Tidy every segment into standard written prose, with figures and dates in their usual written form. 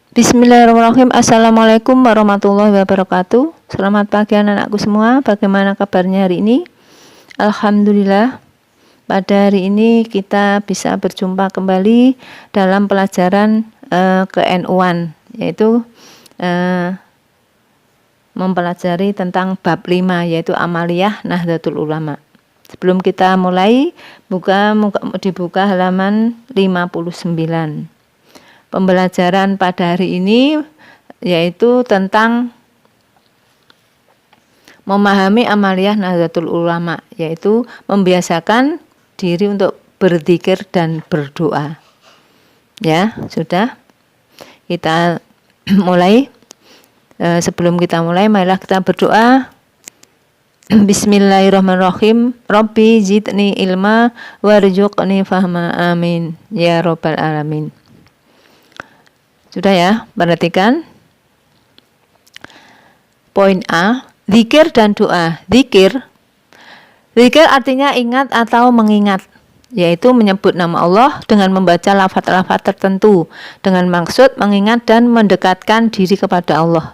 Bismillahirrahmanirrahim. Assalamualaikum warahmatullahi wabarakatuh. Selamat pagi anak-anakku semua. Bagaimana kabarnya hari ini? Alhamdulillah. Pada hari ini kita bisa berjumpa kembali dalam pelajaran ke-NU-an, yaitu mempelajari tentang bab 5, yaitu Amaliyah Nahdlatul Ulama. Sebelum kita mulai, dibuka halaman 59. Pembelajaran pada hari ini yaitu tentang memahami amaliyah Nahdlatul Ulama, yaitu membiasakan diri untuk berzikir dan berdoa. Ya, sudah. Kita mulai. Sebelum kita mulai, marilah kita berdoa. Bismillahirrahmanirrahim. Rabbi zidni ilma warzuqni fahma. Amin. Ya Rabbal Alamin. Sudah ya, perhatikan. Poin A, zikir dan doa. Zikir artinya ingat atau mengingat, yaitu menyebut nama Allah dengan membaca lafaz-lafaz tertentu dengan maksud mengingat dan mendekatkan diri kepada Allah.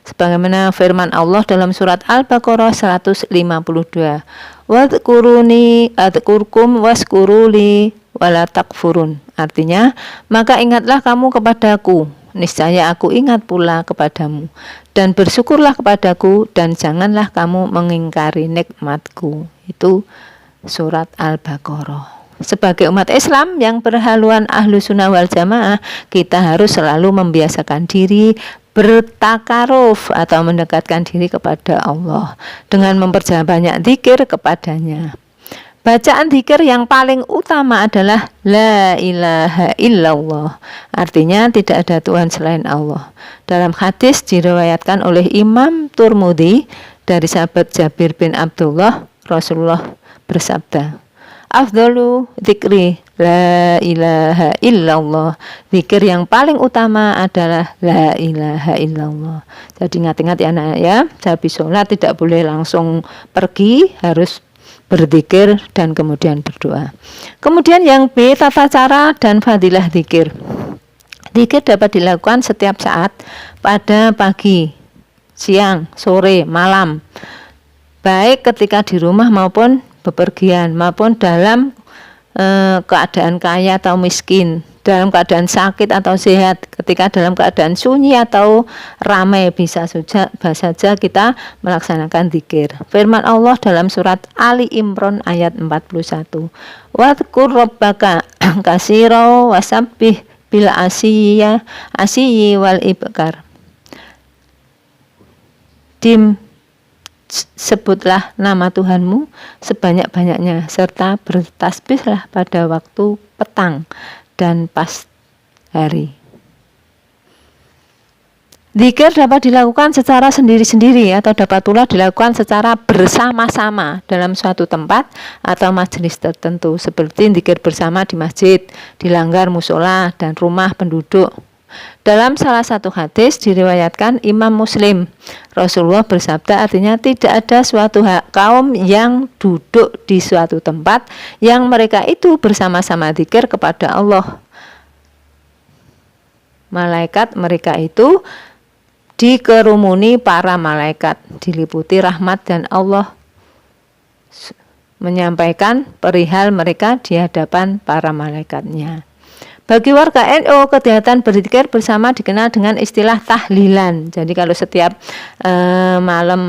Sebagaimana firman Allah dalam surat Al-Baqarah 152. Wadhkuruni adzkurkum waskuruli wala takfurun. Artinya, maka ingatlah kamu kepadaku, niscaya aku ingat pula kepadamu, dan bersyukurlah kepadaku, dan janganlah kamu mengingkari nikmatku. Itu surat Al-Baqarah. Sebagai umat Islam yang berhaluan ahlu sunnah wal jamaah, kita harus selalu membiasakan diri bertakaruf atau mendekatkan diri kepada Allah dengan memperbanyak zikir kepadanya. Bacaan zikir yang paling utama adalah La ilaha illallah. Artinya tidak ada Tuhan selain Allah. Dalam hadis diriwayatkan oleh Imam Turmudi dari sahabat Jabir bin Abdullah, Rasulullah bersabda, Afdalu dzikri la ilaha illallah. Zikir yang paling utama adalah la ilaha illallah. Jadi ingat-ingat ya anak ya, habis sholat tidak boleh langsung pergi, harus berzikir dan kemudian berdoa. Kemudian yang B, tata cara dan fadilah zikir. Zikir dapat dilakukan setiap saat, pada pagi, siang, sore, malam, baik ketika di rumah maupun bepergian, maupun dalam keadaan kaya atau miskin, dalam keadaan sakit atau sehat, ketika dalam keadaan sunyi atau ramai, bisa saja kita melaksanakan zikir. Firman Allah dalam surat Ali Imran ayat 41. Wadhkur rabbaka katsira wasabbih bil asyi wal ibkar. Sebutlah nama Tuhanmu sebanyak-banyaknya, serta bertasbihlah pada waktu petang dan pas hari. Zikir dapat dilakukan secara sendiri-sendiri atau dapat pula dilakukan secara bersama-sama dalam suatu tempat atau majelis tertentu, seperti zikir bersama di masjid, di langgar musola, dan rumah penduduk. Dalam salah satu hadis diriwayatkan Imam Muslim, Rasulullah bersabda, artinya tidak ada suatu kaum yang duduk di suatu tempat yang mereka itu bersama-sama zikir kepada Allah. Malaikat mereka itu dikerumuni para malaikat, diliputi rahmat, dan Allah menyampaikan perihal mereka di hadapan para malaikatnya. Bagi warga NU, kegiatan berzikir bersama dikenal dengan istilah tahlilan. Jadi kalau setiap malam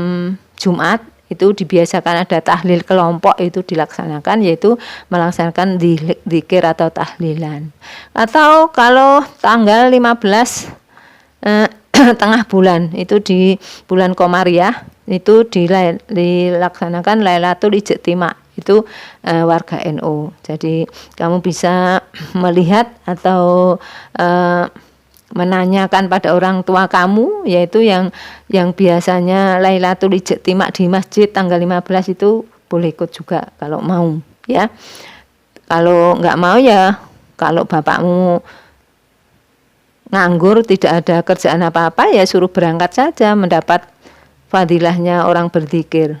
Jumat itu dibiasakan ada tahlil kelompok, itu dilaksanakan, yaitu melaksanakan zikir atau tahlilan. Atau kalau tanggal 15 tengah bulan, itu di bulan Komariah, itu dilaksanakan Lailatul Ijtima, itu warga NU. Jadi kamu bisa melihat atau menanyakan pada orang tua kamu, yaitu yang biasanya Lailatul Ijtima di masjid tanggal 15 itu boleh ikut juga kalau mau ya. Kalau enggak mau ya, kalau bapakmu nganggur, tidak ada kerjaan apa-apa, ya suruh berangkat saja mendapat fadilahnya orang berzikir,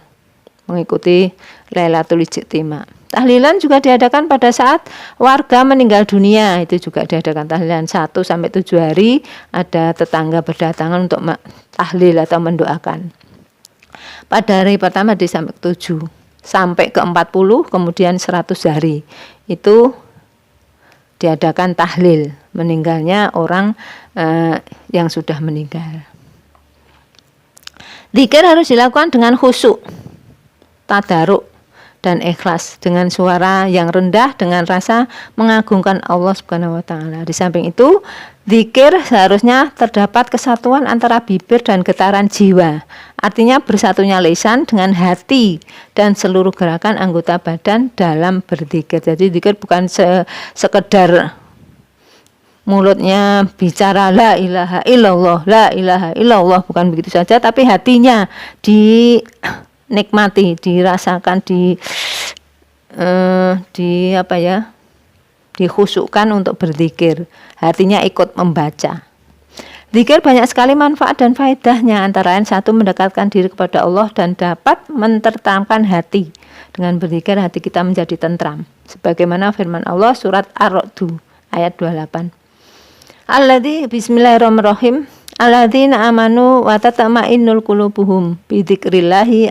mengikuti Lailatul Ijtima. Tahlilan juga diadakan pada saat warga meninggal dunia, itu juga diadakan tahlilan 1 sampai 7 hari, ada tetangga berdatangan untuk tahlil atau mendoakan. Pada hari pertama di sampai 7 sampai ke 40, kemudian 100 hari. Itu diadakan tahlil meninggalnya orang yang sudah meninggal. Zikir harus dilakukan dengan khusyuk, tadaruk dan ikhlas, dengan suara yang rendah, dengan rasa mengagungkan Allah Subhanahu wa taala. Di samping itu, zikir seharusnya terdapat kesatuan antara bibir dan getaran jiwa. Artinya bersatunya lisan dengan hati dan seluruh gerakan anggota badan dalam berzikir. Jadi zikir bukan sekedar mulutnya bicara la ilaha illallah, bukan begitu saja, tapi hatinya dinikmati, dirasakan, dikhusyukkan untuk berzikir. Hatinya ikut membaca. Zikir banyak sekali manfaat dan faedahnya, antara lain 1, mendekatkan diri kepada Allah dan dapat menenteramkan hati. Dengan berzikir hati kita menjadi tentram. Sebagaimana firman Allah surat Ar-Ra'd ayat 28. Bismillahirrahmanirrahim. Alladzina amanu wa tatma'innul qulubuhum bi dzikrillahi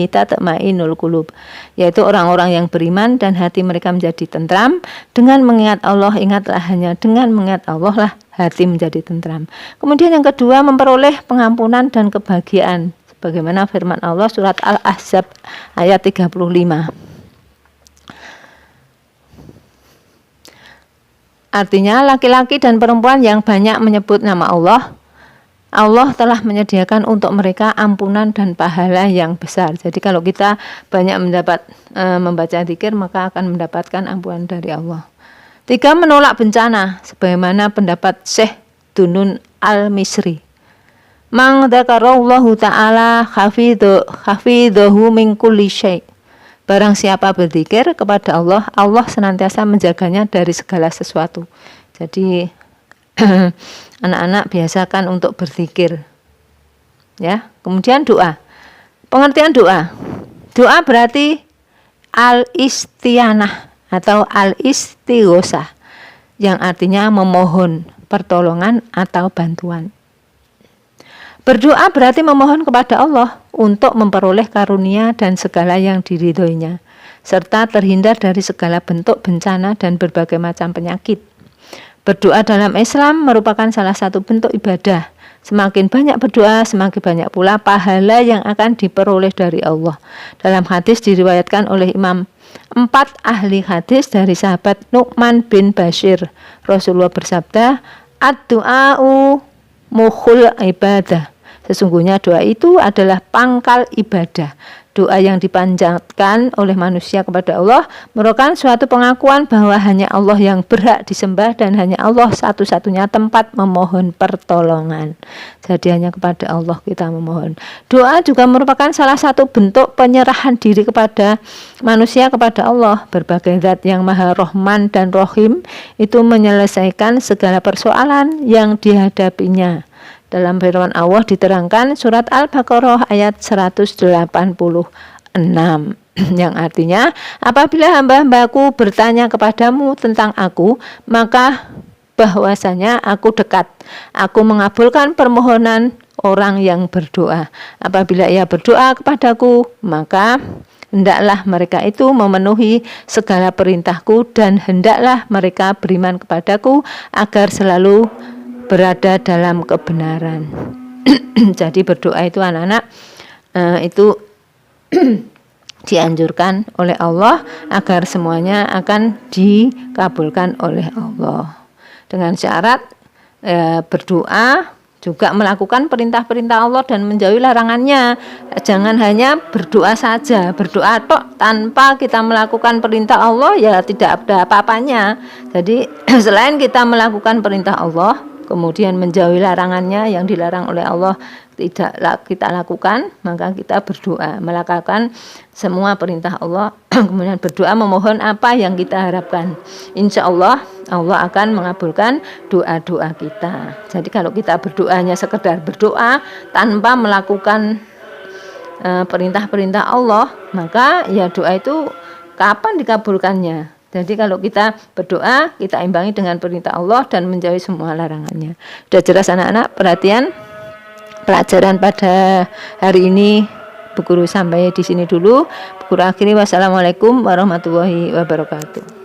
tatma'innul qulub. Yaitu orang-orang yang beriman dan hati mereka menjadi tentram dengan mengingat Allah. Ingatlah, hanya dengan mengingat Allah lah hati menjadi tentram. Kemudian yang kedua, memperoleh pengampunan dan kebahagiaan. Sebagaimana firman Allah surat Al-Ahzab ayat 35. Artinya laki-laki dan perempuan yang banyak menyebut nama Allah, Allah telah menyediakan untuk mereka ampunan dan pahala yang besar. Jadi kalau kita banyak membaca zikir, maka akan mendapatkan ampunan dari Allah. 3, menolak bencana, sebagaimana pendapat Syekh Dunun Al-Misri. Man dzakarallahu ta'ala hafidhahu min kulli syai'. Barang siapa berzikir kepada Allah, Allah senantiasa menjaganya dari segala sesuatu. Jadi anak-anak biasakan untuk berzikir. Ya. Kemudian doa. Pengertian doa. Doa berarti al-istianah atau al-istighosah, yang artinya memohon pertolongan atau bantuan. Berdoa berarti memohon kepada Allah untuk memperoleh karunia dan segala yang diridhoinya, serta terhindar dari segala bentuk bencana dan berbagai macam penyakit. Berdoa dalam Islam merupakan salah satu bentuk ibadah. Semakin banyak berdoa, semakin banyak pula pahala yang akan diperoleh dari Allah. Dalam hadis diriwayatkan oleh Imam 4 ahli hadis dari sahabat Nu'man bin Bashir, Rasulullah bersabda, ad-du'a'u mukhul ibadah. Sesungguhnya doa itu adalah pangkal ibadah. Doa yang dipanjatkan oleh manusia kepada Allah merupakan suatu pengakuan bahwa hanya Allah yang berhak disembah dan hanya Allah satu-satunya tempat memohon pertolongan. Jadi hanya kepada Allah kita memohon. Doa juga merupakan salah satu bentuk penyerahan diri kepada manusia kepada Allah. Berbagai zat yang Maha Rahman dan Rahim itu menyelesaikan segala persoalan yang dihadapinya. Dalam firman Allah diterangkan surat Al-Baqarah ayat 186 yang artinya, apabila hamba-hambaku bertanya kepadamu tentang aku, maka bahwasanya aku dekat. Aku mengabulkan permohonan orang yang berdoa. Apabila ia berdoa kepadaku, maka hendaklah mereka itu memenuhi segala perintahku dan hendaklah mereka beriman kepadaku agar selalu berada dalam kebenaran. Jadi berdoa itu anak-anak itu dianjurkan oleh Allah agar semuanya akan dikabulkan oleh Allah. Dengan syarat berdoa juga melakukan perintah-perintah Allah dan menjauhi larangannya. Jangan hanya berdoa saja, berdoa tok tanpa kita melakukan perintah Allah, ya tidak ada apa-apanya. Jadi selain kita melakukan perintah Allah, kemudian menjauhi larangannya, yang dilarang oleh Allah tidak kita lakukan, maka kita berdoa, melakukan semua perintah Allah, kemudian berdoa memohon apa yang kita harapkan. Insya Allah, Allah akan mengabulkan doa-doa kita. Jadi kalau kita berdoanya sekedar berdoa tanpa melakukan perintah-perintah Allah, maka ya doa itu kapan dikabulkannya. Jadi kalau kita berdoa, kita imbangi dengan perintah Allah dan menjauhi semua larangannya. Sudah jelas anak-anak? Perhatian, pelajaran pada hari ini Bu Guru sampai di sini dulu. Bu Guru akhiri, wassalamualaikum warahmatullahi wabarakatuh.